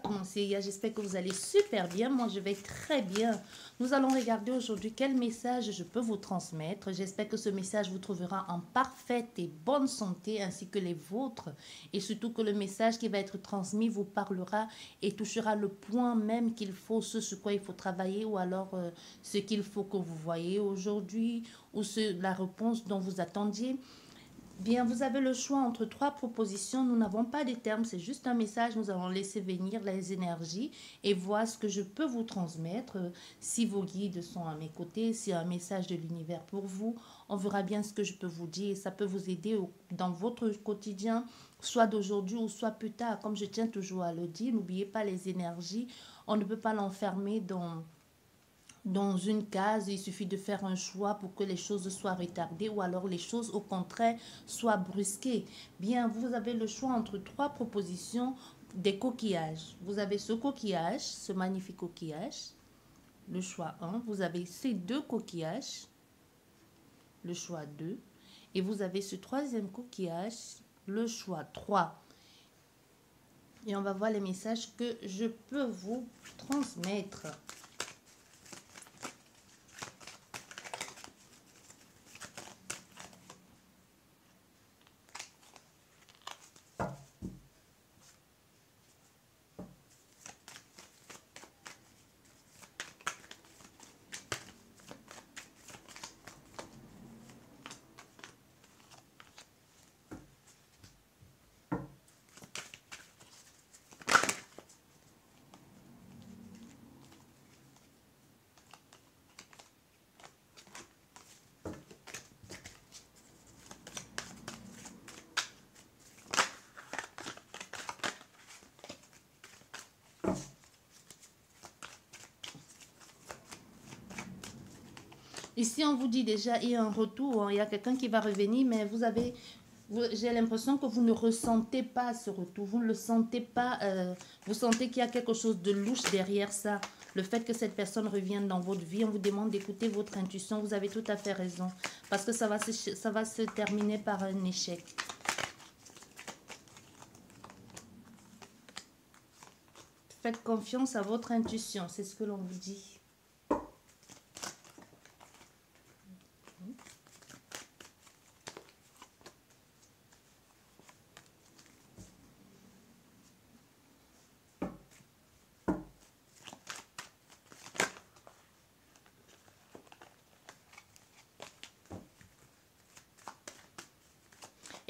commencer. J'espère que vous allez super bien. Moi, je vais très bien. Nous allons regarder aujourd'hui quel message je peux vous transmettre. J'espère que ce message vous trouvera en parfaite et bonne santé, ainsi que les vôtres. Et surtout que le message qui va être transmis vous parlera et touchera le point même qu'il faut, ce sur quoi il faut travailler, ou alors ce qu'il faut que vous voyez aujourd'hui, ou la réponse dont vous attendiez. Bien, vous avez le choix entre trois propositions. Nous n'avons pas de termes, c'est juste un message. Nous allons laisser venir les énergies et voir ce que je peux vous transmettre. Si vos guides sont à mes côtés, s'il y a un message de l'univers pour vous, on verra bien ce que je peux vous dire. Ça peut vous aider dans votre quotidien, soit d'aujourd'hui ou soit plus tard. Comme je tiens toujours à le dire, n'oubliez pas les énergies. On ne peut pas l'enfermer dans une case. Il suffit de faire un choix pour que les choses soient retardées, ou alors les choses au contraire soient brusquées. Bien, vous avez le choix entre trois propositions des coquillages. Vous avez ce coquillage, ce magnifique coquillage, le choix 1. Vous avez ces deux coquillages, le choix 2. Et vous avez ce troisième coquillage, le choix 3. Et on va voir les messages que je peux vous transmettre. Ici, on vous dit déjà, il y a un retour, il y a quelqu'un qui va revenir, mais j'ai l'impression que vous ne ressentez pas ce retour, vous ne le sentez pas, vous sentez qu'il y a quelque chose de louche derrière ça. Le fait que cette personne revienne dans votre vie, on vous demande d'écouter votre intuition, vous avez tout à fait raison, parce que ça va se terminer par un échec. Faites confiance à votre intuition, c'est ce que l'on vous dit.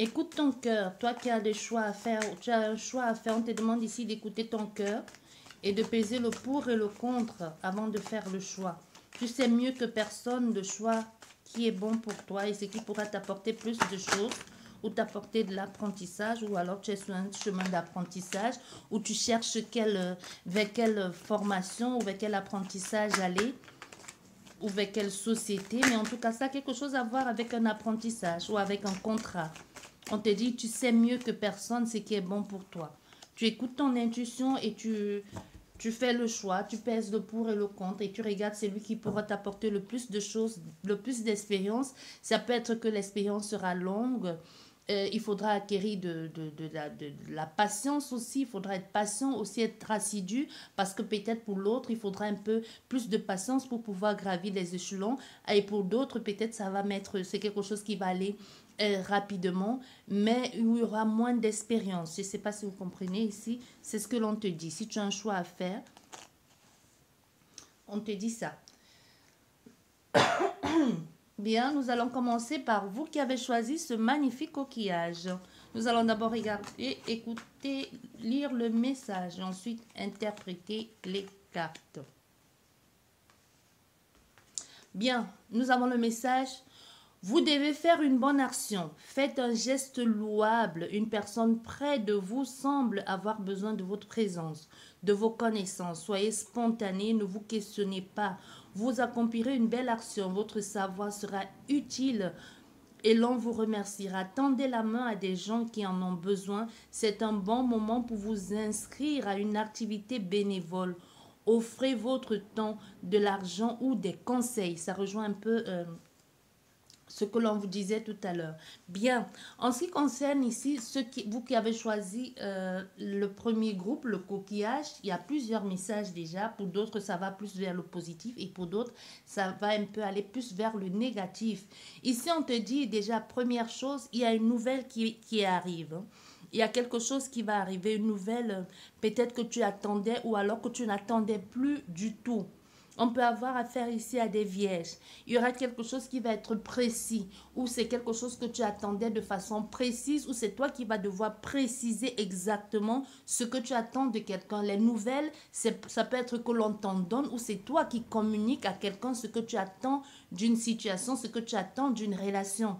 Écoute ton cœur, toi qui as des choix à faire, tu as un choix à faire, on te demande ici d'écouter ton cœur et de peser le pour et le contre avant de faire le choix. Tu sais mieux que personne le choix qui est bon pour toi et ce qui pourra t'apporter plus de choses ou t'apporter de l'apprentissage, ou alors tu es sur un chemin d'apprentissage où tu cherches vers quelle formation ou vers quel apprentissage aller, ou vers quelle société, mais en tout cas ça a quelque chose à voir avec un apprentissage ou avec un contrat. On te dit, tu sais mieux que personne ce qui est bon pour toi. Tu écoutes ton intuition et tu fais le choix, tu pèses le pour et le contre et tu regardes celui qui pourra t'apporter le plus de choses, le plus d'expérience. Ça peut être que l'expérience sera longue. Il faudra acquérir de la patience aussi. Il faudra être patient, aussi être assidu, parce que peut-être pour l'autre, il faudra un peu plus de patience pour pouvoir gravir les échelons. Et pour d'autres, peut-être c'est quelque chose qui va aller rapidement, mais il y aura moins d'expérience. Je ne sais pas si vous comprenez ici, c'est ce que l'on te dit. Si tu as un choix à faire, on te dit ça. Bien, nous allons commencer par vous qui avez choisi ce magnifique coquillage. Nous allons d'abord regarder, écouter, lire le message et ensuite interpréter les cartes. Bien, nous avons le message. Vous devez faire une bonne action. Faites un geste louable. Une personne près de vous semble avoir besoin de votre présence, de vos connaissances. Soyez spontané, ne vous questionnez pas. Vous accomplirez une belle action. Votre savoir sera utile et l'on vous remerciera. Tendez la main à des gens qui en ont besoin. C'est un bon moment pour vous inscrire à une activité bénévole. Offrez votre temps, de l'argent ou des conseils. Ça rejoint un peu ce que l'on vous disait tout à l'heure. Bien, en ce qui concerne ici, vous qui avez choisi le premier groupe, le coquillage, il y a plusieurs messages déjà. Pour d'autres, ça va plus vers le positif et pour d'autres, ça va un peu aller plus vers le négatif. Ici, on te dit déjà, première chose, il y a une nouvelle qui arrive. Hein. Il y a quelque chose qui va arriver, une nouvelle, peut-être que tu attendais ou alors que tu n'attendais plus du tout. On peut avoir affaire ici à des vierges. Il y aura quelque chose qui va être précis, ou c'est quelque chose que tu attendais de façon précise, ou c'est toi qui vas devoir préciser exactement ce que tu attends de quelqu'un. Les nouvelles, ça peut être que l'on t'en donne, ou c'est toi qui communiques à quelqu'un ce que tu attends d'une situation, ce que tu attends d'une relation.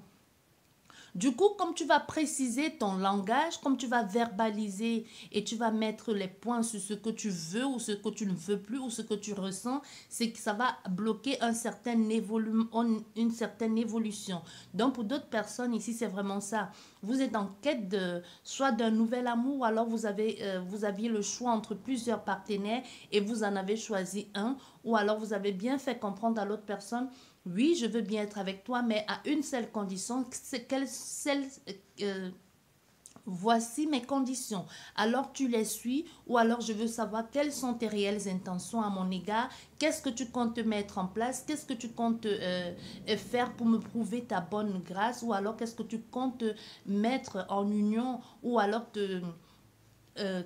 Du coup, comme tu vas préciser ton langage, comme tu vas verbaliser et tu vas mettre les points sur ce que tu veux ou ce que tu ne veux plus ou ce que tu ressens, c'est que ça va bloquer une certaine évolution. Donc, pour d'autres personnes, ici, c'est vraiment ça. Vous êtes en quête soit d'un nouvel amour ou alors vous aviez le choix entre plusieurs partenaires et vous en avez choisi un ou alors vous avez bien fait comprendre à l'autre personne oui, je veux bien être avec toi, mais à une seule condition, voici mes conditions. Alors tu les suis ou alors je veux savoir quelles sont tes réelles intentions à mon égard. Qu'est-ce que tu comptes mettre en place? Qu'est-ce que tu comptes faire pour me prouver ta bonne grâce? Ou alors qu'est-ce que tu comptes mettre en union ou alors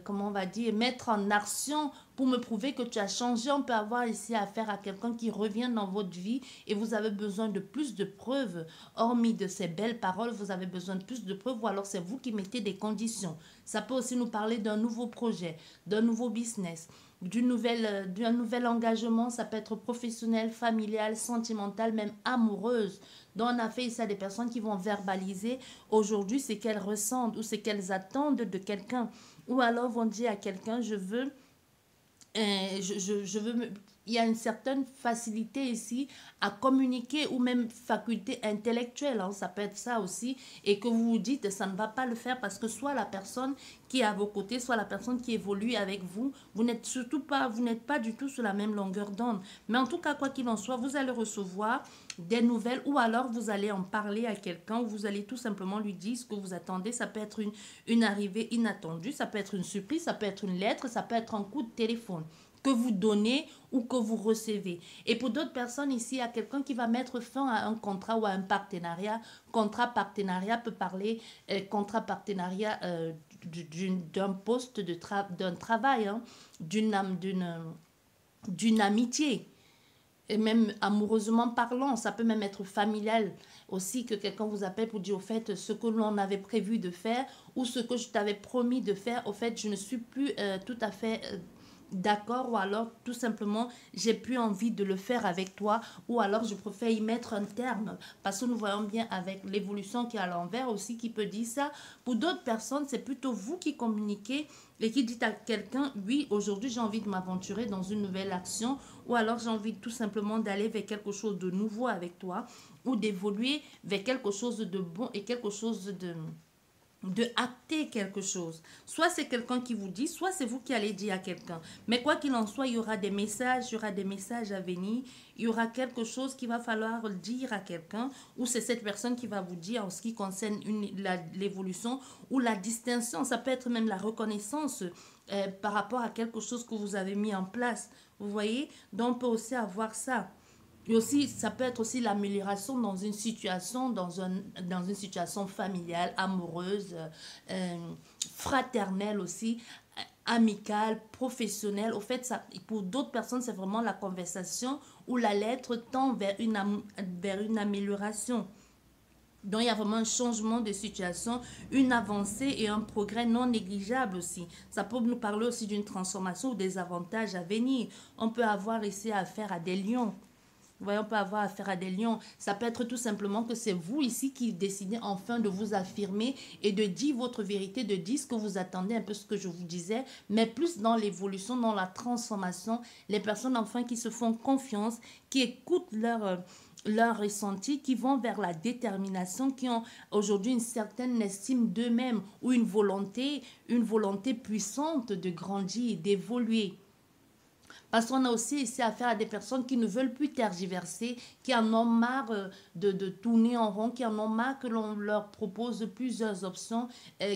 comment on va dire, mettre en action pour me prouver que tu as changé. On peut avoir ici affaire à quelqu'un qui revient dans votre vie et vous avez besoin de plus de preuves. Hormis de ces belles paroles, vous avez besoin de plus de preuves ou alors c'est vous qui mettez des conditions. Ça peut aussi nous parler d'un nouveau projet, d'un nouveau business, d'un nouvel engagement. Ça peut être professionnel, familial, sentimental, même amoureuse. Donc, on a fait ici à des personnes qui vont verbaliser aujourd'hui ce qu'elles ressentent ou ce qu'elles attendent de quelqu'un. Ou alors vont dire à quelqu'un, il y a une certaine facilité ici à communiquer ou même faculté intellectuelle, hein, ça peut être ça aussi, et que vous vous dites ça ne va pas le faire parce que soit la personne qui est à vos côtés, soit la personne qui évolue avec vous, vous n'êtes pas du tout sur la même longueur d'onde. Mais en tout cas, quoi qu'il en soit, vous allez recevoir des nouvelles ou alors vous allez en parler à quelqu'un ou vous allez tout simplement lui dire ce que vous attendez. Ça peut être une arrivée inattendue, ça peut être une surprise, ça peut être une lettre, ça peut être un coup de téléphone que vous donnez ou que vous recevez. Et pour d'autres personnes ici, il y a quelqu'un qui va mettre fin à un contrat ou à un partenariat. Contrat-partenariat peut parler contrat-partenariat d'un poste d'un travail, hein, d'une amitié. Et même amoureusement parlant, ça peut même être familial aussi que quelqu'un vous appelle pour dire au fait ce que l'on avait prévu de faire ou ce que je t'avais promis de faire, au fait je ne suis plus tout à fait d'accord ou alors tout simplement j'ai plus envie de le faire avec toi ou alors je préfère y mettre un terme parce que nous voyons bien avec l'évolution qui est à l'envers aussi qui peut dire ça. Pour d'autres personnes c'est plutôt vous qui communiquez et qui dites à quelqu'un oui aujourd'hui j'ai envie de m'aventurer dans une nouvelle action ou alors j'ai envie tout simplement d'aller vers quelque chose de nouveau avec toi ou d'évoluer vers quelque chose de bon et quelque chose de acter quelque chose. Soit c'est quelqu'un qui vous dit, soit c'est vous qui allez dire à quelqu'un. Mais quoi qu'il en soit, il y aura des messages à venir, il y aura quelque chose qu'il va falloir dire à quelqu'un, ou c'est cette personne qui va vous dire en ce qui concerne l'évolution ou la distinction. Ça peut être même la reconnaissance par rapport à quelque chose que vous avez mis en place. Vous voyez? Donc on peut aussi avoir ça. Et aussi, ça peut être aussi l'amélioration dans une situation, dans une situation familiale, amoureuse, fraternelle aussi, amicale, professionnelle. Au fait, ça, pour d'autres personnes, c'est vraiment la conversation où la lettre tend vers une amélioration. Donc, il y a vraiment un changement de situation, une avancée et un progrès non négligeable aussi. Ça peut nous parler aussi d'une transformation ou des avantages à venir. On peut avoir ici affaire à des lions. Vous voyez, on peut avoir affaire à des lions. Ça peut être tout simplement que c'est vous ici qui décidez enfin de vous affirmer et de dire votre vérité, de dire ce que vous attendez, un peu ce que je vous disais, mais plus dans l'évolution, dans la transformation. Les personnes enfin qui se font confiance, qui écoutent leur ressenti, qui vont vers la détermination, qui ont aujourd'hui une certaine estime d'eux-mêmes ou une volonté puissante de grandir, d'évoluer. Parce qu'on a aussi ici affaire à des personnes qui ne veulent plus tergiverser, qui en ont marre de tourner en rond, qui en ont marre que l'on leur propose plusieurs options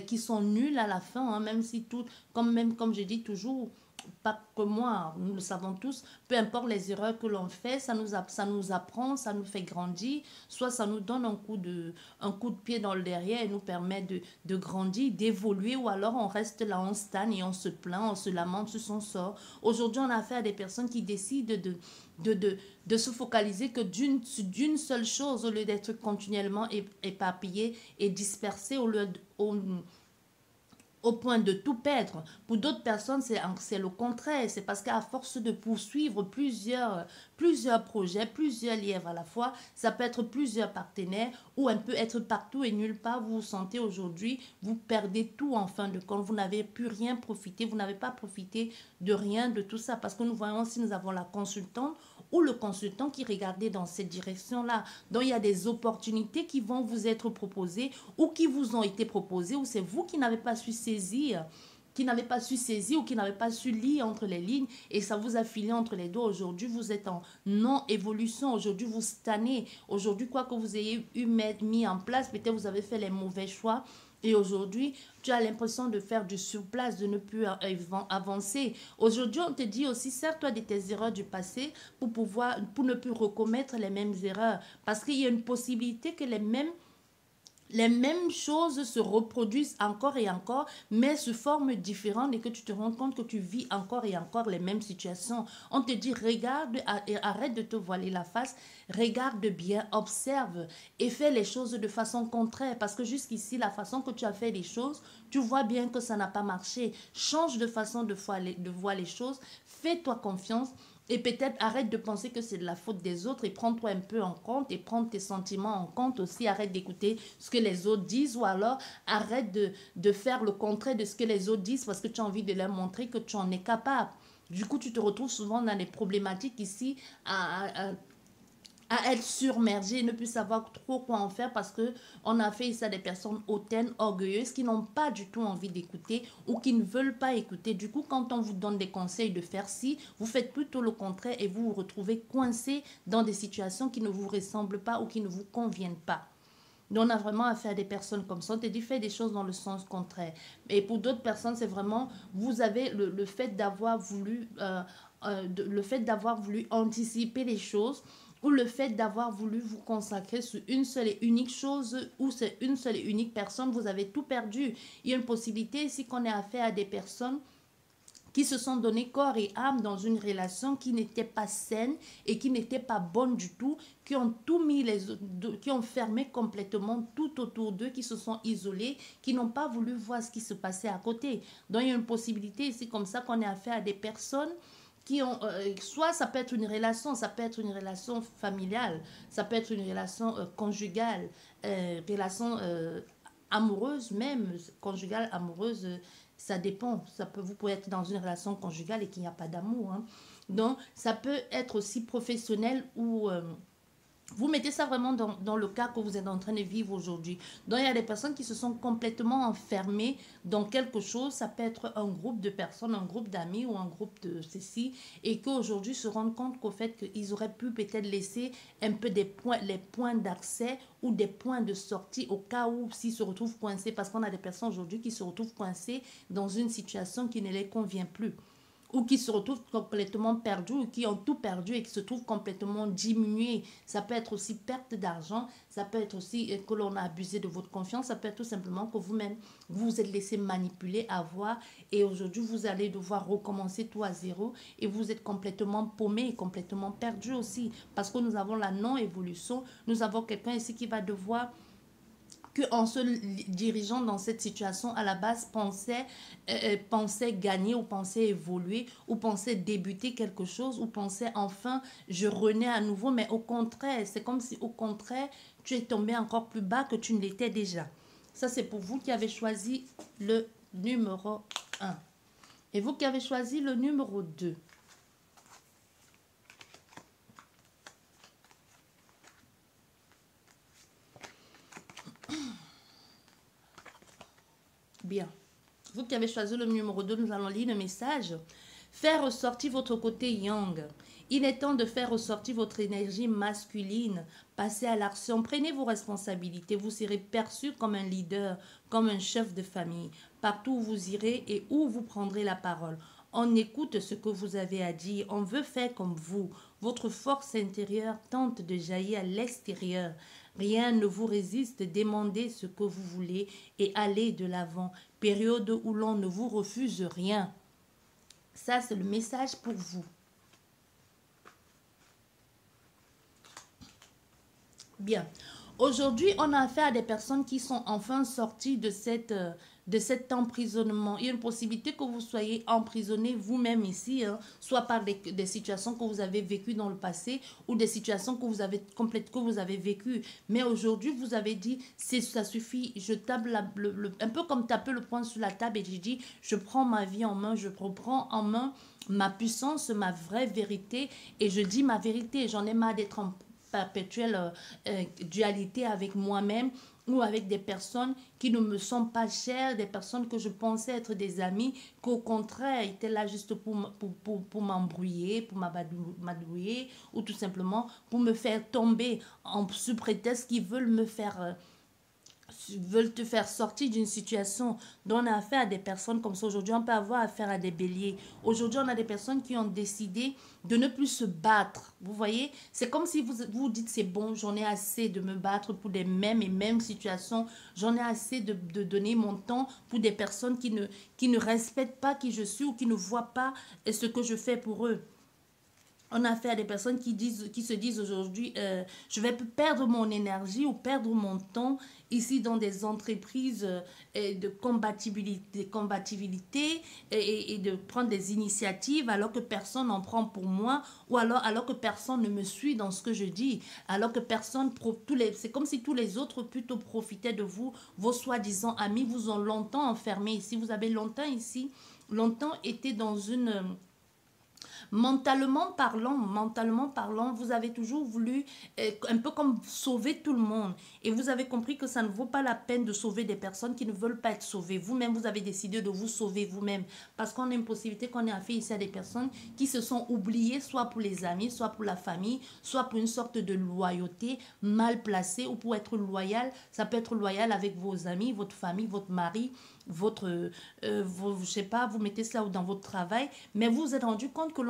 qui sont nulles à la fin, hein, même si tout, comme je dis toujours, pas que moi, nous le savons tous, peu importe les erreurs que l'on fait, ça nous apprend, ça nous fait grandir, soit ça nous donne un coup de pied dans le derrière et nous permet de grandir, d'évoluer, ou alors on reste là, on stagne et on se plaint, on se lamente sur son sort. Aujourd'hui, on a affaire à des personnes qui décident de se focaliser que d'une seule chose au lieu d'être continuellement éparpillé et dispersé au point de tout perdre. Pour d'autres personnes, c'est le contraire. C'est parce qu'à force de poursuivre plusieurs projets, plusieurs lièvres à la fois, ça peut être plusieurs partenaires, ou un peut être partout et nulle part. Vous vous sentez aujourd'hui, vous perdez tout en fin de compte. Vous n'avez plus rien profité, vous n'avez pas profité de rien de tout ça. Parce que nous voyons, si nous avons la consultante ou le consultant qui regardait dans cette direction-là. Donc, il y a des opportunités qui vont vous être proposées ou qui vous ont été proposées, ou c'est vous qui n'avez pas su saisir, ou qui n'avez pas su lire entre les lignes, et ça vous a filé entre les deux. Aujourd'hui, vous êtes en non-évolution. Aujourd'hui, vous stagnez. Aujourd'hui, quoi que vous ayez mis en place, peut-être vous avez fait les mauvais choix. Et aujourd'hui, tu as l'impression de faire du surplace, de ne plus avancer. Aujourd'hui, on te dit aussi, sers-toi de tes erreurs du passé pour ne plus recommettre les mêmes erreurs. Parce qu'il y a une possibilité que les mêmes choses se reproduisent encore et encore, mais sous forme différente, et que tu te rends compte que tu vis encore et encore les mêmes situations. On te dit, regarde et arrête de te voiler la face, regarde bien, observe et fais les choses de façon contraire, parce que jusqu'ici, la façon que tu as fait les choses, tu vois bien que ça n'a pas marché. Change de façon de voir les choses, fais-toi confiance. Et peut-être arrête de penser que c'est de la faute des autres et prends-toi un peu en compte et prends tes sentiments en compte aussi. Arrête d'écouter ce que les autres disent, ou alors arrête de faire le contraire de ce que les autres disent parce que tu as envie de leur montrer que tu en es capable. Du coup, tu te retrouves souvent dans des problématiques ici à être surmergé et ne plus savoir trop quoi en faire, parce que on a fait ça des personnes hautaines, orgueilleuses, qui n'ont pas du tout envie d'écouter ou qui ne veulent pas écouter. Du coup, quand on vous donne des conseils de faire ci, vous faites plutôt le contraire et vous vous retrouvez coincé dans des situations qui ne vous ressemblent pas ou qui ne vous conviennent pas. Donc, on a vraiment affaire à des personnes comme ça. On te dit, fais des choses dans le sens contraire. Et pour d'autres personnes, c'est vraiment, vous avez le fait d'avoir voulu, le fait d'avoir voulu anticiper les choses, ou le fait d'avoir voulu vous consacrer sur une seule et unique chose, ou c'est une seule et unique personne, vous avez tout perdu. Il y a une possibilité ici qu'on ait affaire à des personnes qui se sont donné corps et âme dans une relation qui n'était pas saine et qui n'était pas bonne du tout, qui ont tout mis qui ont fermé complètement tout autour d'eux, qui se sont isolés, qui n'ont pas voulu voir ce qui se passait à côté. Donc il y a une possibilité ici comme ça qu'on ait affaire à des personnes qui ont, soit ça peut être une relation, ça peut être une relation familiale, ça peut être une relation conjugale, relation amoureuse même, conjugale, amoureuse, ça dépend. Vous pouvez être dans une relation conjugale et qu'il n'y a pas d'amour, hein. Donc, ça peut être aussi professionnel ou vous mettez ça vraiment dans le cas que vous êtes en train de vivre aujourd'hui. Donc, il y a des personnes qui se sont complètement enfermées dans quelque chose. Ça peut être un groupe de personnes, un groupe d'amis ou un groupe de ceci. Et qu'aujourd'hui se rendent compte qu'au fait qu'ils auraient pu peut-être laisser un peu les points d'accès ou des points de sortie au cas où s'ils se retrouvent coincés. Parce qu'on a des personnes aujourd'hui qui se retrouvent coincées dans une situation qui ne les convient plus, ou qui se retrouvent complètement perdus, ou qui ont tout perdu et qui se trouvent complètement diminués. Ça peut être aussi perte d'argent, ça peut être aussi que l'on a abusé de votre confiance, ça peut être tout simplement que vous-même, vous vous êtes laissé manipuler, avoir, et aujourd'hui, vous allez devoir recommencer tout à zéro, et vous êtes complètement paumé et complètement perdu aussi, parce que nous avons la non-évolution, nous avons quelqu'un ici qui va devoir, qu'en se dirigeant dans cette situation, à la base, pensait gagner ou pensait évoluer ou pensait débuter quelque chose ou pensait enfin, je renais à nouveau. Mais au contraire, c'est comme si au contraire, tu es tombé encore plus bas que tu ne l'étais déjà. Ça, c'est pour vous qui avez choisi le numéro 1. Et vous qui avez choisi le numéro 2. Bien. Vous qui avez choisi le numéro 2, nous allons lire le message. Faire ressortir votre côté yang. Il est temps de faire ressortir votre énergie masculine. Passez à l'action. Prenez vos responsabilités. Vous serez perçu comme un leader, comme un chef de famille. Partout où vous irez et où vous prendrez la parole. On écoute ce que vous avez à dire. On veut faire comme vous. Votre force intérieure tente de jaillir à l'extérieur. Rien ne vous résiste. Demandez ce que vous voulez et allez de l'avant. Période où l'on ne vous refuse rien. Ça, c'est le message pour vous. Bien. Aujourd'hui, on a affaire à des personnes qui sont enfin sorties de cet emprisonnement. Il y a une possibilité que vous soyez emprisonné vous-même ici, hein, soit par des situations que vous avez vécues dans le passé ou des situations que vous avez vécues. Mais aujourd'hui, vous avez dit, ça suffit, je tape un peu comme taper le poing sur la table et j'ai dit, je prends ma vie en main, je reprends en main ma puissance, ma vraie vérité et je dis ma vérité. J'en ai marre d'être en perpétuelle dualité avec moi-même ou avec des personnes qui ne me sont pas chères, des personnes que je pensais être des amis, qu'au contraire étaient là juste pour m'embrouiller, pour m'amadouiller ou tout simplement pour me faire tomber sous prétexte qu'ils veulent me faire veulent te faire sortir d'une situation dont on a affaire à des personnes comme ça. Aujourd'hui, on peut avoir affaire à des béliers. Aujourd'hui, on a des personnes qui ont décidé de ne plus se battre. Vous voyez, c'est comme si vous dites, c'est bon, j'en ai assez de me battre pour les mêmes situations. J'en ai assez de donner mon temps pour des personnes qui ne respectent pas qui je suis ou qui ne voient pas ce que je fais pour eux. On a affaire à des personnes qui se disent aujourd'hui, je vais perdre mon énergie ou perdre mon temps ici dans des entreprises de combativité et de prendre des initiatives alors que personne n'en prend pour moi ou alors que personne ne me suit dans ce que je dis, alors que personne, c'est comme si tous les autres plutôt profitaient de vous, vos soi-disant amis vous ont longtemps enfermé ici, vous avez longtemps été dans une... Mentalement parlant, vous avez toujours voulu un peu comme sauver tout le monde. Et vous avez compris que ça ne vaut pas la peine de sauver des personnes qui ne veulent pas être sauvées. Vous-même, vous avez décidé de vous sauver vous-même. Parce qu'on a une possibilité qu'on ait affaire ici à des personnes qui se sont oubliées, soit pour les amis, soit pour la famille, soit pour une sorte de loyauté mal placée ou pour être loyal. Ça peut être loyal avec vos amis, votre famille, votre mari, je sais pas, vous mettez cela dans votre travail, mais vous vous êtes rendu compte que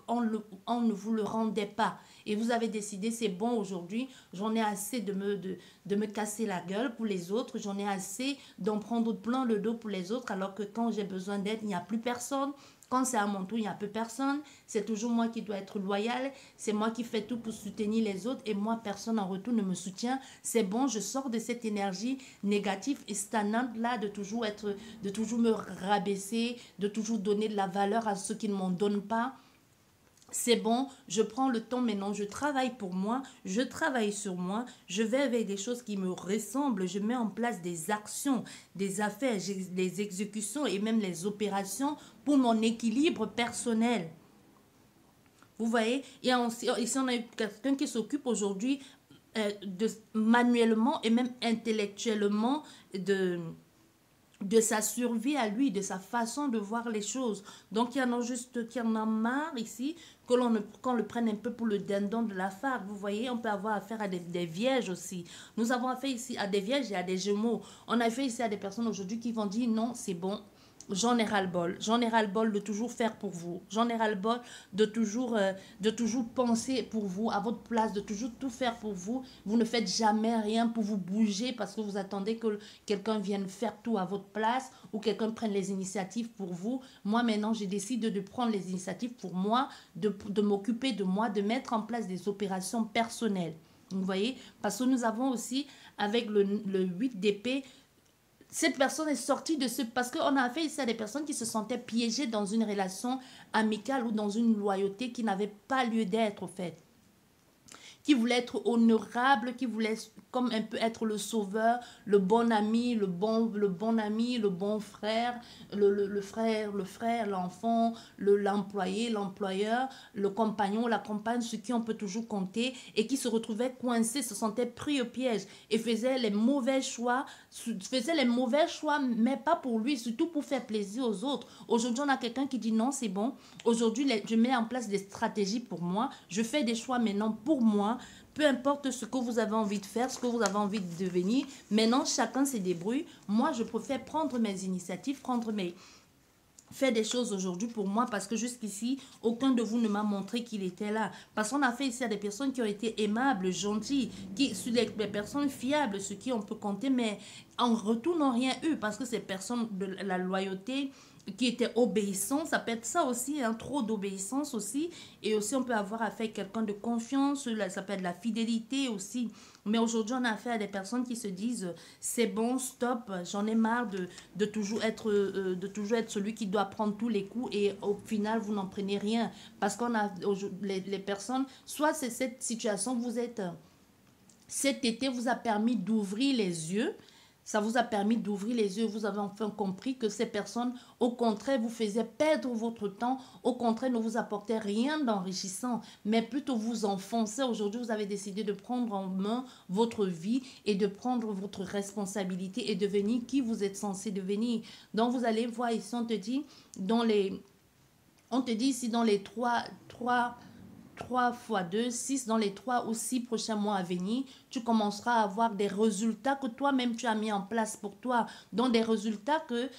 on ne vous le rendait pas. Et vous avez décidé, c'est bon aujourd'hui, j'en ai assez de me casser la gueule pour les autres, j'en ai assez d'en prendre plein le dos pour les autres, alors que quand j'ai besoin d'aide, il n'y a plus personne. Quand c'est à mon tour, il n'y a plus personne. C'est toujours moi qui dois être loyal. C'est moi qui fais tout pour soutenir les autres. Et moi, personne en retour ne me soutient. C'est bon, je sors de cette énergie négative et stagnante-là de toujours me rabaisser, de toujours donner de la valeur à ceux qui ne m'en donnent pas. C'est bon, je prends le temps maintenant, je travaille pour moi, je travaille sur moi, je vais avec des choses qui me ressemblent, je mets en place des actions, des affaires, des exécutions et même les opérations pour mon équilibre personnel. Vous voyez, ici on a quelqu'un qui s'occupe aujourd'hui manuellement et même intellectuellement de sa survie à lui, de sa façon de voir les choses. Donc, il y en a juste qui en a marre ici, qu'on le prenne un peu pour le dindon de la farce. Vous voyez, on peut avoir affaire à des vierges aussi. Nous avons affaire ici à des vierges et à des gémeaux. On a affaire ici à des personnes aujourd'hui qui vont dire non, c'est bon. J'en ai ras-le-bol. J'en ai ras-le-bol de toujours faire pour vous. J'en ai ras-le-bol de toujours penser pour vous, à votre place, de toujours tout faire pour vous. Vous ne faites jamais rien pour vous bouger parce que vous attendez que quelqu'un vienne faire tout à votre place ou quelqu'un prenne les initiatives pour vous. Moi, maintenant, j'ai décidé de prendre les initiatives pour moi, de m'occuper de moi, de mettre en place des opérations personnelles. Vous voyez? Parce que nous avons aussi, avec le 8 d'épée, cette personne est sortie de ce... Parce qu'on a affaire ici à des personnes qui se sentaient piégées dans une relation amicale ou dans une loyauté qui n'avait pas lieu d'être, au fait. qui voulait être honorable, qui voulait comme un peu être le sauveur, le bon ami, le bon ami, le bon frère, le frère, l'enfant, l'employé, l'employeur, le compagnon, la compagne, sur qui on peut toujours compter et qui se retrouvait coincé, se sentait pris au piège et faisait les mauvais choix, mais pas pour lui, surtout pour faire plaisir aux autres. Aujourd'hui, on a quelqu'un qui dit non, c'est bon. Aujourd'hui, je mets en place des stratégies pour moi. Je fais des choix maintenant pour moi. Peu importe ce que vous avez envie de faire, ce que vous avez envie de devenir. Maintenant, chacun se débrouille. Moi, je préfère prendre mes initiatives, faire des choses aujourd'hui pour moi parce que jusqu'ici, aucun de vous ne m'a montré qu'il était là. Parce qu'on a fait ici à des personnes qui ont été aimables, gentilles, sur les personnes fiables, sur qui on peut compter, mais en retour n'ont rien eu parce que ces personnes de la loyauté qui étaient obéissantes, ça peut être ça aussi, hein, trop d'obéissance aussi. Et aussi, on peut avoir affaire à quelqu'un de confiance, ça peut être la fidélité aussi. Mais aujourd'hui, on a affaire à des personnes qui se disent, c'est bon, stop, j'en ai marre de toujours être celui qui doit prendre tous les coups et au final, vous n'en prenez rien. Parce qu'on a, les personnes, soit c'est cette situation, cet été vous a permis d'ouvrir les yeux. Ça vous a permis d'ouvrir les yeux. Vous avez enfin compris que ces personnes, au contraire, vous faisaient perdre votre temps. Au contraire, ne vous apportaient rien d'enrichissant, mais plutôt vous enfoncer. Aujourd'hui, vous avez décidé de prendre en main votre vie et de prendre votre responsabilité et devenir qui vous êtes censé devenir. Donc, vous allez voir ici, on te dit ici dans les 3 fois 2, 6 dans les 3 ou 6 prochains mois à venir, tu commenceras à avoir des résultats que toi-même tu as mis en place pour toi. Donc des résultats que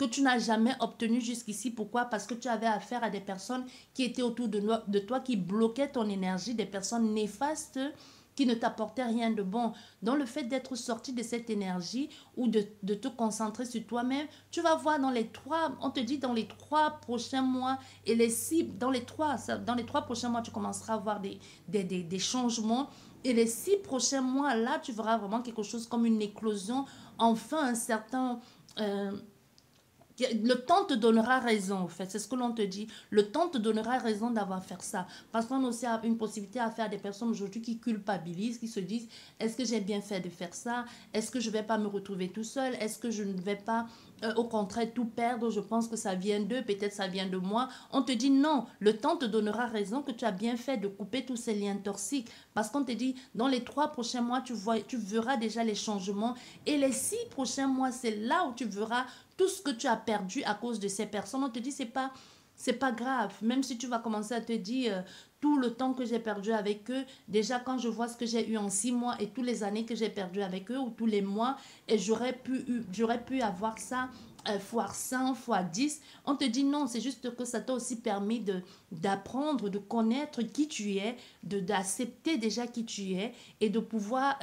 tu n'as jamais obtenus jusqu'ici. Pourquoi? Parce que tu avais affaire à des personnes qui étaient autour de toi, qui bloquaient ton énergie, des personnes néfastes qui ne t'apportait rien de bon. Donc le fait d'être sorti de cette énergie ou de te concentrer sur toi-même, tu vas voir on te dit dans les 3 prochains mois et dans les 3 prochains mois, tu commenceras à voir des changements. Et les 6 prochains mois, là, tu verras vraiment quelque chose comme une éclosion. Enfin, un certain... le temps te donnera raison, en fait. C'est ce que l'on te dit. Le temps te donnera raison d'avoir fait ça. Parce qu'on a aussi une possibilité à faire des personnes aujourd'hui qui culpabilisent, qui se disent, est-ce que j'ai bien fait de faire ça? Est-ce que je ne vais pas me retrouver tout seul? Est-ce que je ne vais pas, au contraire, tout perdre? Je pense que ça vient d'eux, peut-être ça vient de moi. On te dit non. Le temps te donnera raison que tu as bien fait de couper tous ces liens toxiques. Parce qu'on te dit, dans les 3 prochains mois, tu verras déjà les changements. Et les 6 prochains mois, c'est là où tu verras tout ce que tu as perdu à cause de ces personnes. On te dit, c'est pas grave. Même si tu vas commencer à te dire, tout le temps que j'ai perdu avec eux, déjà quand je vois ce que j'ai eu en 6 mois et toutes les années que j'ai perdu avec eux, ou tous les mois, et j'aurais pu avoir ça fois 100, fois 10. On te dit non, c'est juste que ça t'a aussi permis d'apprendre, de connaître qui tu es, d'accepter déjà qui tu es et de pouvoir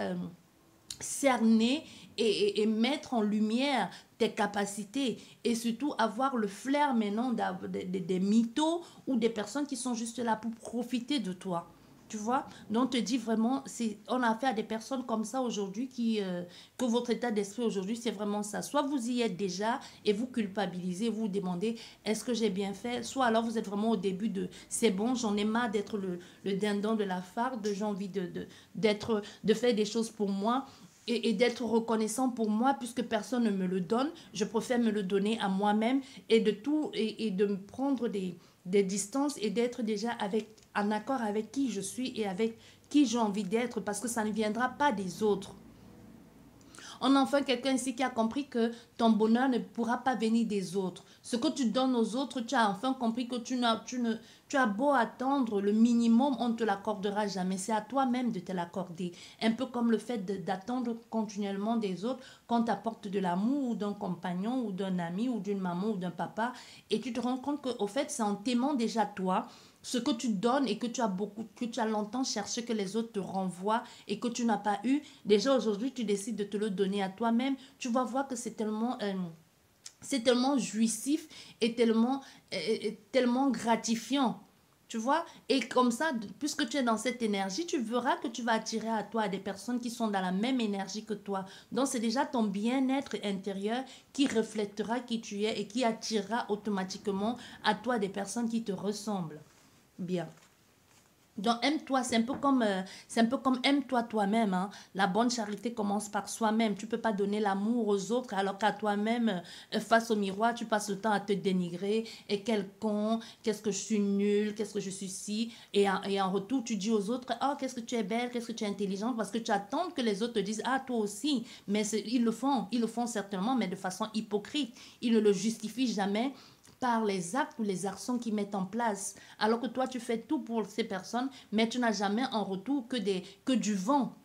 cerner et mettre en lumière tes capacités et surtout avoir le flair maintenant des mythos ou des personnes qui sont juste là pour profiter de toi. Tu vois? Donc, on te dit vraiment, on a affaire à des personnes comme ça aujourd'hui que votre état d'esprit aujourd'hui, c'est vraiment ça. Soit vous y êtes déjà et vous culpabilisez, vous vous demandez, est-ce que j'ai bien fait? Soit alors vous êtes vraiment au début c'est bon, j'en ai marre d'être le dindon de la farde, j'ai envie de faire des choses pour moi et d'être reconnaissant pour moi puisque personne ne me le donne. Je préfère me le donner à moi-même et de me prendre des distances et d'être déjà en accord avec qui je suis et avec qui j'ai envie d'être parce que ça ne viendra pas des autres. On a enfin quelqu'un ici qui a compris que ton bonheur ne pourra pas venir des autres. Ce que tu donnes aux autres, tu as enfin compris que tu as beau attendre le minimum, on ne te l'accordera jamais. C'est à toi-même de te l'accorder. Un peu comme le fait d'attendre continuellement des autres qu'on t'apporte de l'amour ou d'un compagnon ou d'un ami ou d'une maman ou d'un papa. Et tu te rends compte qu'au fait, c'est en t'aimant déjà toi ce que tu donnes et que tu as longtemps cherché que les autres te renvoient et que tu n'as pas eu, déjà aujourd'hui tu décides de te le donner à toi-même, tu vas voir que c'est tellement jouissif et tellement gratifiant. Tu vois? Et comme ça, puisque tu es dans cette énergie, tu verras que tu vas attirer à toi des personnes qui sont dans la même énergie que toi. Donc, c'est déjà ton bien-être intérieur qui reflètera qui tu es et qui attirera automatiquement à toi des personnes qui te ressemblent. Bien. Donc, aime-toi, c'est un peu comme aime-toi toi-même. Hein. La bonne charité commence par soi-même. Tu ne peux pas donner l'amour aux autres alors qu'à toi-même, face au miroir, tu passes le temps à te dénigrer. Et quel con, qu'est-ce que je suis nul, qu'est-ce que je suis si. Et en retour, tu dis aux autres, oh, qu'est-ce que tu es belle, qu'est-ce que tu es intelligente, parce que tu attends que les autres te disent, ah, toi aussi. Mais ils le font certainement, mais de façon hypocrite. Ils ne le justifient jamais par les actes ou les actions qu'ils mettent en place. Alors que toi, tu fais tout pour ces personnes, mais tu n'as jamais en retour que du vent.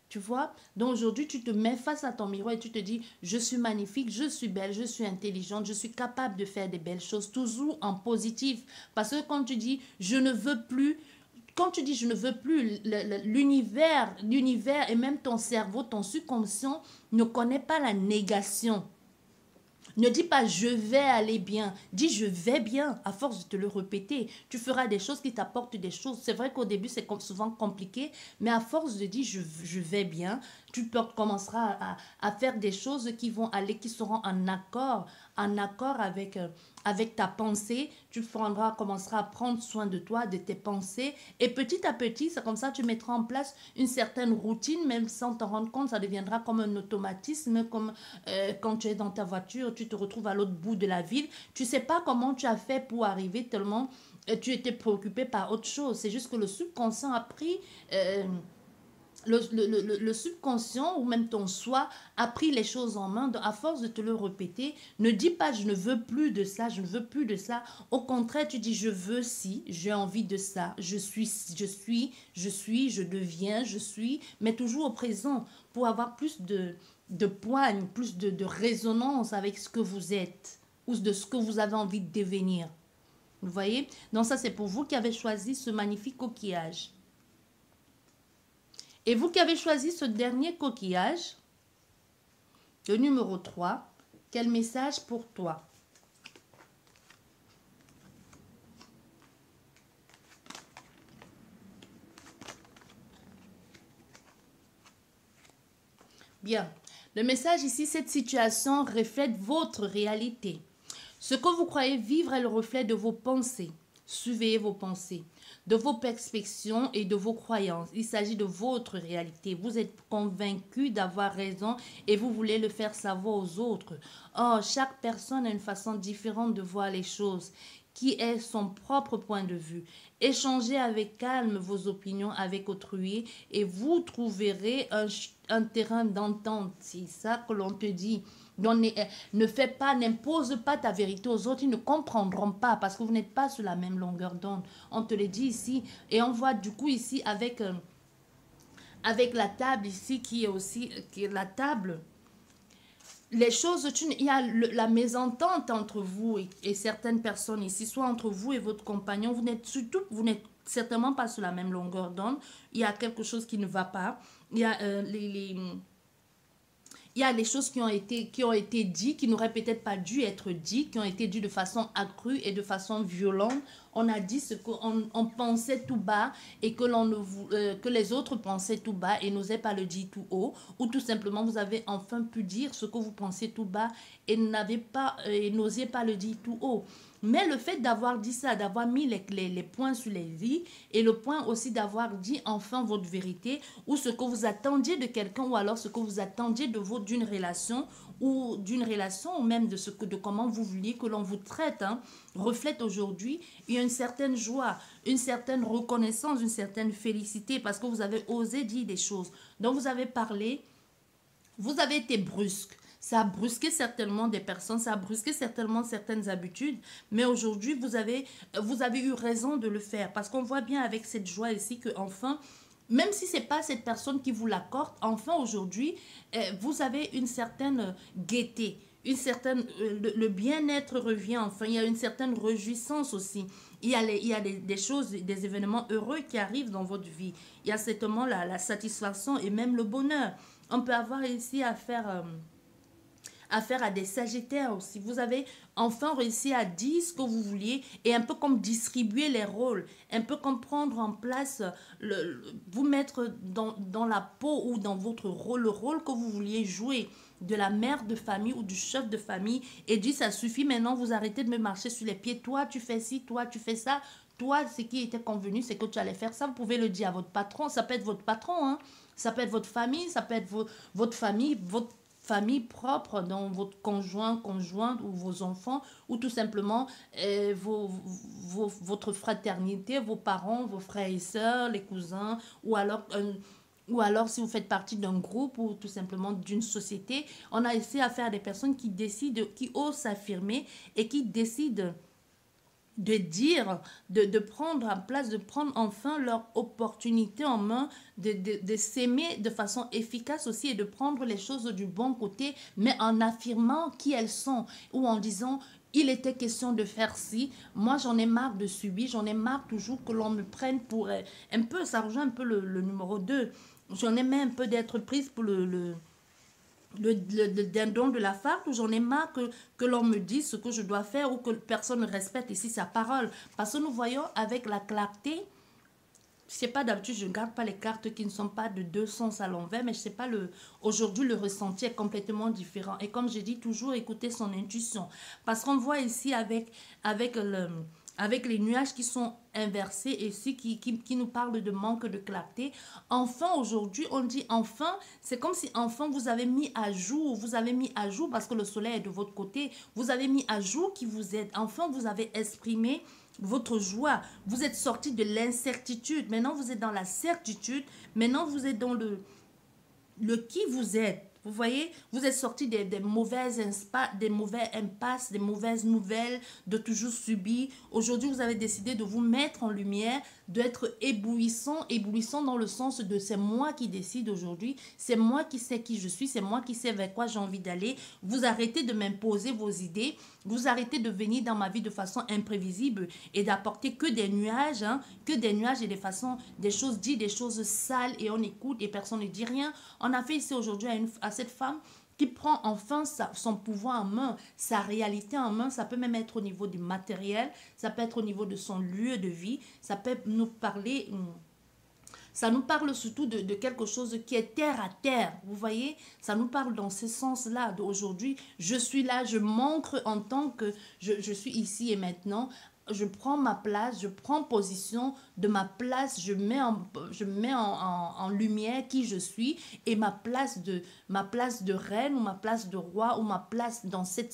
Tu vois? Donc aujourd'hui, tu te mets face à ton miroir et tu te dis, je suis magnifique, je suis belle, je suis intelligente, je suis capable de faire des belles choses, toujours en positif. Parce que quand tu dis, je ne veux plus, quand tu dis je ne veux plus, l'univers et même ton cerveau, ton subconscient ne connaît pas la négation. Ne dis pas je vais aller bien. Dis je vais bien. À force de te le répéter, tu feras des choses qui t'apportent des choses. C'est vrai qu'au début, c'est souvent compliqué, mais à force de dire je vais bien, tu commenceras à faire des choses qui vont aller, qui seront en accord avec ta pensée. Tu commenceras à prendre soin de toi, de tes pensées. Et petit à petit, c'est comme ça, tu mettras en place une certaine routine, même sans t'en rendre compte, ça deviendra comme un automatisme, comme quand tu es dans ta voiture, tu te retrouves à l'autre bout de la ville. Tu ne sais pas comment tu as fait pour arriver tellement tu étais préoccupé par autre chose. C'est juste que le subconscient a pris... le subconscient ou même ton soi a pris les choses en main. À force de te le répéter, ne dis pas je ne veux plus de ça, je ne veux plus de ça. Au contraire, tu dis je veux si, j'ai envie de ça, je deviens, je suis, mais toujours au présent pour avoir plus de poigne, plus de résonance avec ce que vous êtes ou de ce que vous avez envie de devenir. Vous voyez? Donc ça, c'est pour vous qui avez choisi ce magnifique coquillage. Et vous qui avez choisi ce dernier coquillage, le numéro 3, quel message pour toi? Bien, le message ici, cette situation reflète votre réalité. Ce que vous croyez vivre est le reflet de vos pensées. Surveillez vos pensées, de vos perspectives et de vos croyances. Il s'agit de votre réalité. Vous êtes convaincu d'avoir raison et vous voulez le faire savoir aux autres. Or, chaque personne a une façon différente de voir les choses, qui est son propre point de vue. Échangez avec calme vos opinions avec autrui et vous trouverez un terrain d'entente. C'est ça que l'on te dit. Donc, ne fais pas, n'impose pas ta vérité aux autres, ils ne comprendront pas parce que vous n'êtes pas sur la même longueur d'onde. On te le dit ici et on voit du coup ici avec la table ici qui est la table. Les choses, il y a la mésentente entre vous et certaines personnes ici, soit entre vous et votre compagnon. Vous n'êtes certainement pas sur la même longueur d'onde. Il y a quelque chose qui ne va pas. Il y a il y a les choses qui ont été dites, qui n'auraient peut-être pas dû être dites, qui ont été dites de façon accrue et de façon violente. On a dit ce qu'on pensait tout bas et que les autres pensaient tout bas et n'osaient pas le dire tout haut. Ou tout simplement, vous avez enfin pu dire ce que vous pensez tout bas et n'osiez pas le dire tout haut. Mais le fait d'avoir dit ça, d'avoir mis les points sur les i et le point aussi d'avoir dit enfin votre vérité ou ce que vous attendiez de quelqu'un ou alors ce que vous attendiez d'une relation ou même de comment vous vouliez que l'on vous traite, reflète aujourd'hui une certaine joie, une certaine reconnaissance, une certaine félicité parce que vous avez osé dire des choses. Donc vous avez parlé, vous avez été brusque. Ça a brusqué certainement des personnes, ça a brusqué certainement certaines habitudes, mais aujourd'hui, vous avez eu raison de le faire parce qu'on voit bien avec cette joie ici que enfin, même si ce n'est pas cette personne qui vous l'accorde, enfin aujourd'hui, vous avez une certaine gaieté, le bien-être revient, enfin, il y a une certaine réjouissance aussi. Il y a des choses, des événements heureux qui arrivent dans votre vie. Il y a certainement la satisfaction et même le bonheur. On peut avoir ici affaire à des sagittaires aussi. Vous avez enfin réussi à dire ce que vous vouliez et un peu comme distribuer les rôles, un peu comme prendre en place, vous mettre dans la peau ou dans votre rôle, le rôle que vous vouliez jouer de la mère de famille ou du chef de famille et dire ça suffit maintenant, vous arrêtez de me marcher sur les pieds, toi tu fais ci, toi tu fais ça, toi, ce qui était convenu, c'est que tu allais faire ça. Vous pouvez le dire à votre patron. Ça peut être votre patron, hein. Ça peut être votre famille, ça peut être votre famille propre, donc votre conjoint, conjointe ou vos enfants, ou tout simplement votre fraternité, vos parents, vos frères et sœurs, les cousins, ou alors si vous faites partie d'un groupe ou tout simplement d'une société. On a essayé à faire des personnes qui décident, qui osent s'affirmer et qui décident de dire, de prendre en place, de prendre enfin leur opportunité en main, de s'aimer de façon efficace aussi et de prendre les choses du bon côté, mais en affirmant qui elles sont ou en disant, il était question de faire ci. Moi, j'en ai marre de subir, j'en ai marre toujours que l'on me prenne pour un peu, ça rejoint un peu le numéro 2. J'en ai marre un peu d'être prise pour le dindon de la farce, où j'en ai marre que l'on me dise ce que je dois faire ou que personne ne respecte ici sa parole. Parce que nous voyons avec la clarté, je sais pas, d'habitude je ne garde pas les cartes qui ne sont pas de deux sens à l'envers, mais je sais pas, aujourd'hui le ressenti est complètement différent. Et comme je dis toujours, écoutez son intuition. Parce qu'on voit ici avec les nuages qui sont inversés et ici qui nous parlent de manque de clarté. Enfin, aujourd'hui, on dit enfin, c'est comme si enfin vous avez mis à jour parce que le soleil est de votre côté, vous avez mis à jour qui vous êtes. Enfin, vous avez exprimé votre joie. Vous êtes sorti de l'incertitude. Maintenant, vous êtes dans la certitude. Maintenant, vous êtes dans le qui vous êtes. Vous voyez, vous êtes sorti des mauvaises impasses, des mauvaises nouvelles, de toujours subir. Aujourd'hui, vous avez décidé de vous mettre en lumière, d'être éblouissant dans le sens de c'est moi qui décide aujourd'hui, c'est moi qui sais qui je suis, c'est moi qui sais vers quoi j'ai envie d'aller. Vous arrêtez de m'imposer vos idées, vous arrêtez de venir dans ma vie de façon imprévisible et d'apporter que des nuages, hein, que des nuages et des choses dites, des choses sales et on écoute et personne ne dit rien. On a fait ici aujourd'hui à cette femme qui prend enfin son pouvoir en main, sa réalité en main. Ça peut même être au niveau du matériel, ça peut être au niveau de son lieu de vie, ça peut nous parler... Ça nous parle surtout de quelque chose qui est terre à terre. Vous voyez, ça nous parle dans ce sens-là d'aujourd'hui. Je suis là, je m'ancre en tant que je suis ici et maintenant. Je prends ma place, je prends position de ma place, je mets en lumière qui je suis et ma place de reine ou ma place de roi ou ma place dans cette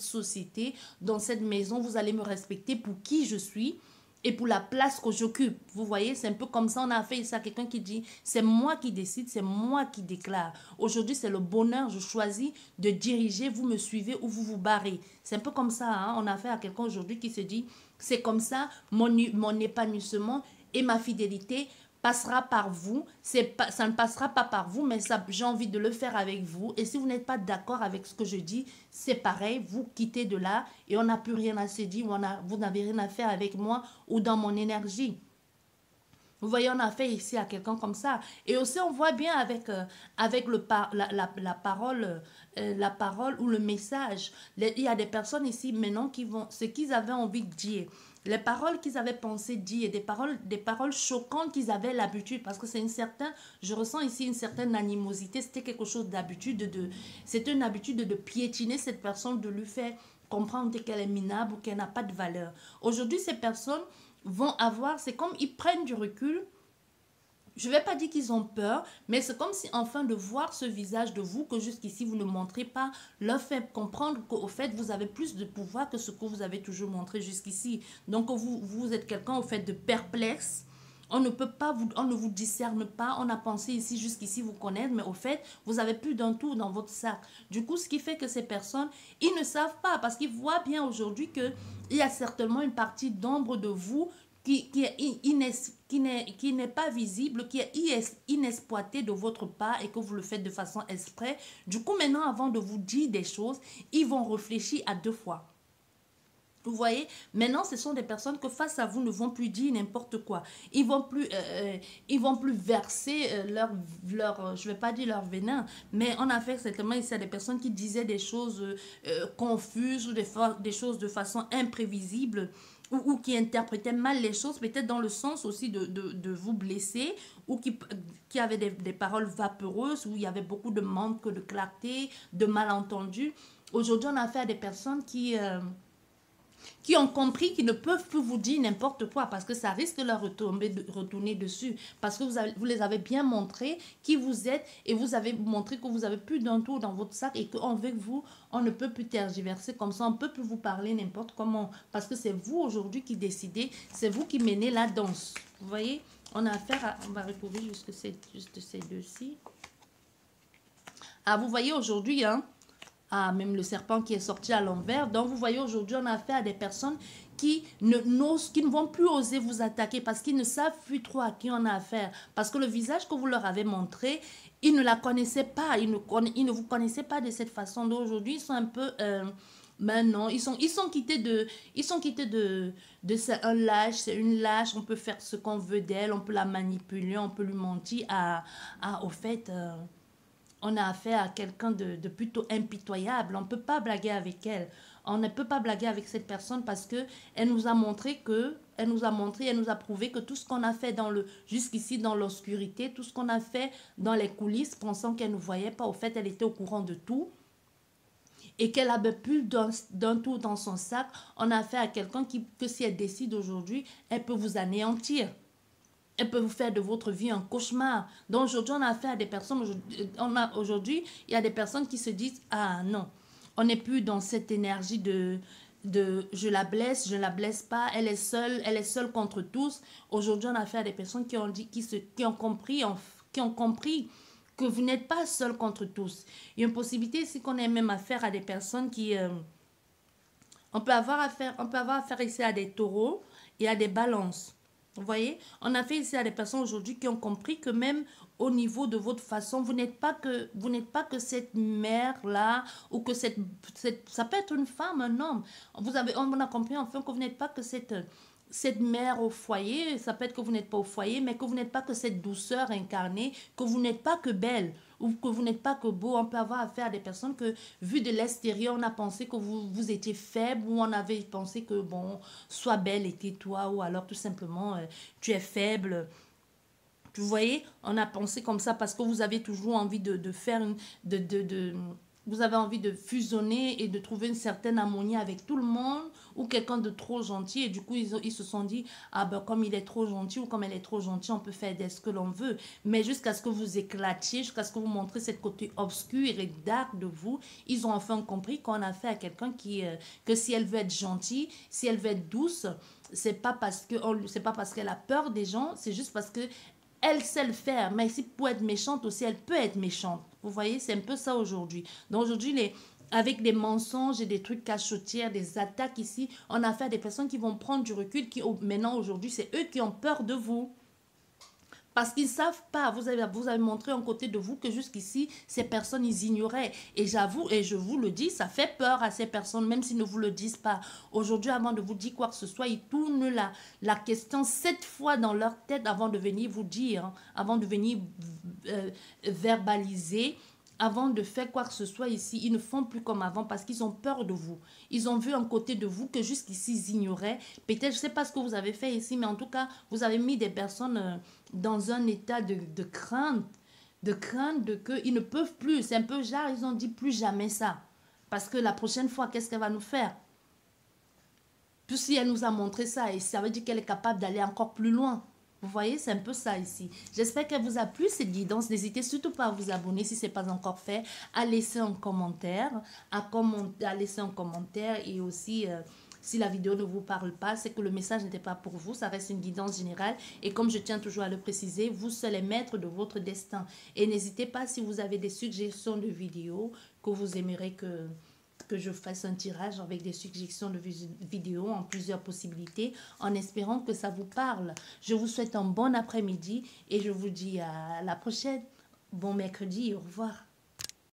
société, dans cette maison. Vous allez me respecter pour qui je suis et pour la place que j'occupe. Vous voyez, c'est un peu comme ça. On a fait ça, quelqu'un qui dit, c'est moi qui décide, c'est moi qui déclare. Aujourd'hui, c'est le bonheur, je choisis de diriger, vous me suivez ou vous vous barrez. C'est un peu comme ça, hein? On a fait à quelqu'un aujourd'hui qui se dit, c'est comme ça, mon épanouissement et ma fidélité passera par vous, ça ne passera pas par vous, mais j'ai envie de le faire avec vous. Et si vous n'êtes pas d'accord avec ce que je dis, c'est pareil, vous quittez de là et on n'a plus rien à se dire, vous n'avez rien à faire avec moi ou dans mon énergie. Vous voyez, on a fait ici à quelqu'un comme ça. Et aussi, on voit bien avec la parole ou le message. Il y a des personnes ici maintenant qui vont, ce qu'ils avaient envie de dire, les paroles qu'ils avaient pensé dire, des paroles choquantes qu'ils avaient l'habitude, parce que je ressens ici une certaine animosité, c'était quelque chose d'habitude, c'était une habitude de piétiner cette personne, de lui faire comprendre qu'elle est minable ou qu'elle n'a pas de valeur. Aujourd'hui, ces personnes vont avoir, c'est comme ils prennent du recul. Je ne vais pas dire qu'ils ont peur, mais c'est comme si enfin de voir ce visage de vous que jusqu'ici vous ne montrez pas, leur fait comprendre qu'au fait vous avez plus de pouvoir que ce que vous avez toujours montré jusqu'ici. Donc vous êtes quelqu'un au fait de perplexe. On ne peut pas on ne vous discerne pas. On a pensé ici jusqu'ici vous connaître, mais au fait vous avez plus d'un tour dans votre sac. Du coup, ce qui fait que ces personnes, ils ne savent pas parce qu'ils voient bien aujourd'hui que il y a certainement une partie d'ombre de vous qui n'est pas visible, qui est inexploité de votre part et que vous le faites de façon exprès. Du coup, maintenant, avant de vous dire des choses, ils vont réfléchir à deux fois. Vous voyez, maintenant, ce sont des personnes que face à vous ne vont plus dire n'importe quoi. Ils vont plus verser je vais pas dire leur venin, mais on a fait certainement ici à des personnes qui disaient des choses confuses ou des choses de façon imprévisible ou qui interprétaient mal les choses, peut-être dans le sens aussi de vous blesser ou qui avaient des paroles vaporeuses où il y avait beaucoup de manque de clarté, de malentendus. Aujourd'hui, on a affaire à des personnes qui ont compris qu'ils ne peuvent plus vous dire n'importe quoi parce que ça risque de leur retourner dessus. Parce que vous les avez bien montré qui vous êtes et vous avez montré que vous avez plus d'un tour dans votre sac et qu'avec vous, on ne peut plus tergiverser comme ça, on ne peut plus vous parler n'importe comment. Parce que c'est vous aujourd'hui qui décidez, c'est vous qui menez la danse. Vous voyez, on a affaire à... On va recouvrir juste ces deux-ci. Ah, vous voyez aujourd'hui, hein? Ah, même le serpent qui est sorti à l'envers. Donc, vous voyez, aujourd'hui, on a affaire à des personnes qui ne vont plus oser vous attaquer parce qu'ils ne savent plus trop à qui on a affaire. Parce que le visage que vous leur avez montré, ils ne la connaissaient pas. Ils ne vous connaissaient pas de cette façon. Donc, aujourd'hui, ils sont un peu... maintenant, ils sont quittés de c'est un lâche, c'est une lâche. On peut faire ce qu'on veut d'elle, on peut la manipuler, on peut lui mentir au fait... on a affaire à quelqu'un de plutôt impitoyable. On ne peut pas blaguer avec elle. On ne peut pas blaguer avec cette personne parce que elle nous a montré elle nous a prouvé que tout ce qu'on a fait jusqu'ici dans l'obscurité, tout ce qu'on a fait dans les coulisses, pensant qu'elle ne voyait pas, au fait, elle était au courant de tout et qu'elle avait plus d'un tour dans son sac. On a affaire à quelqu'un que si elle décide aujourd'hui, elle peut vous anéantir. Elle peut vous faire de votre vie un cauchemar. Donc aujourd'hui, on a affaire à des personnes, aujourd'hui, il y a des personnes qui se disent, ah non, on n'est plus dans cette énergie de je la blesse, je ne la blesse pas, elle est seule contre tous. Aujourd'hui, on a affaire à des personnes qui ont compris que vous n'êtes pas seul contre tous. Il y a une possibilité ici qu'on ait même affaire à des personnes qui... on peut avoir affaire ici à des taureaux et à des balances. Vous voyez, on a fait ici à des personnes aujourd'hui qui ont compris que même au niveau de votre façon, vous n'êtes pas que cette mère-là ou que ça peut être une femme, un homme. On a compris enfin que vous n'êtes pas que cette mère au foyer, ça peut être que vous n'êtes pas au foyer, mais que vous n'êtes pas que cette douceur incarnée, que vous n'êtes pas que belle ou que vous n'êtes pas que beau. On peut avoir affaire à des personnes que, vu de l'extérieur, on a pensé que vous étiez faible ou on avait pensé que, bon, sois belle et tais-toi ou alors tout simplement, tu es faible. Vous voyez, on a pensé comme ça parce que vous avez toujours envie de faire vous avez envie de fusionner et de trouver une certaine harmonie avec tout le monde ou quelqu'un de trop gentil et du coup ils se sont dit ah ben comme il est trop gentil ou comme elle est trop gentille on peut faire ce que l'on veut, mais jusqu'à ce que vous éclatiez, jusqu'à ce que vous montrez cette côté obscur et dark de vous, ils ont enfin compris qu'on a fait à quelqu'un que si elle veut être gentille, si elle veut être douce, c'est pas parce qu'elle a peur des gens, c'est juste parce que elle sait le faire, mais si pour être méchante aussi, elle peut être méchante. Vous voyez, c'est un peu ça aujourd'hui. Donc aujourd'hui, avec des mensonges et des trucs cachotières, des attaques ici, on a affaire à des personnes qui vont prendre du recul, maintenant aujourd'hui, c'est eux qui ont peur de vous. Parce qu'ils ne savent pas, vous avez montré un côté de vous que jusqu'ici, ces personnes, ils ignoraient. Et j'avoue, et je vous le dis, ça fait peur à ces personnes, même s'ils ne vous le disent pas. Aujourd'hui, avant de vous dire quoi que ce soit, ils tournent la question 7 fois dans leur tête avant de venir vous dire, hein, avant de venir verbaliser. Avant de faire quoi que ce soit ici, ils ne font plus comme avant parce qu'ils ont peur de vous. Ils ont vu un côté de vous que jusqu'ici, ils ignoraient. Peut-être, je ne sais pas ce que vous avez fait ici, mais en tout cas, vous avez mis des personnes dans un état de crainte qu'ils ne peuvent plus. C'est un peu genre, ils ont dit plus jamais ça. Parce que la prochaine fois, qu'est-ce qu'elle va nous faire? Puis si elle nous a montré ça, et ça veut dire qu'elle est capable d'aller encore plus loin. Vous voyez, c'est un peu ça ici. J'espère qu'elle vous a plu cette guidance. N'hésitez surtout pas à vous abonner si ce n'est pas encore fait, à laisser un commentaire, à laisser un commentaire et aussi... si la vidéo ne vous parle pas, c'est que le message n'était pas pour vous. Ça reste une guidance générale. Et comme je tiens toujours à le préciser, vous seul êtes maître de votre destin. Et n'hésitez pas si vous avez des suggestions de vidéos que vous aimeriez que je fasse un tirage avec des suggestions de vidéos en plusieurs possibilités, en espérant que ça vous parle. Je vous souhaite un bon après-midi et je vous dis à la prochaine. Bon mercredi, au revoir.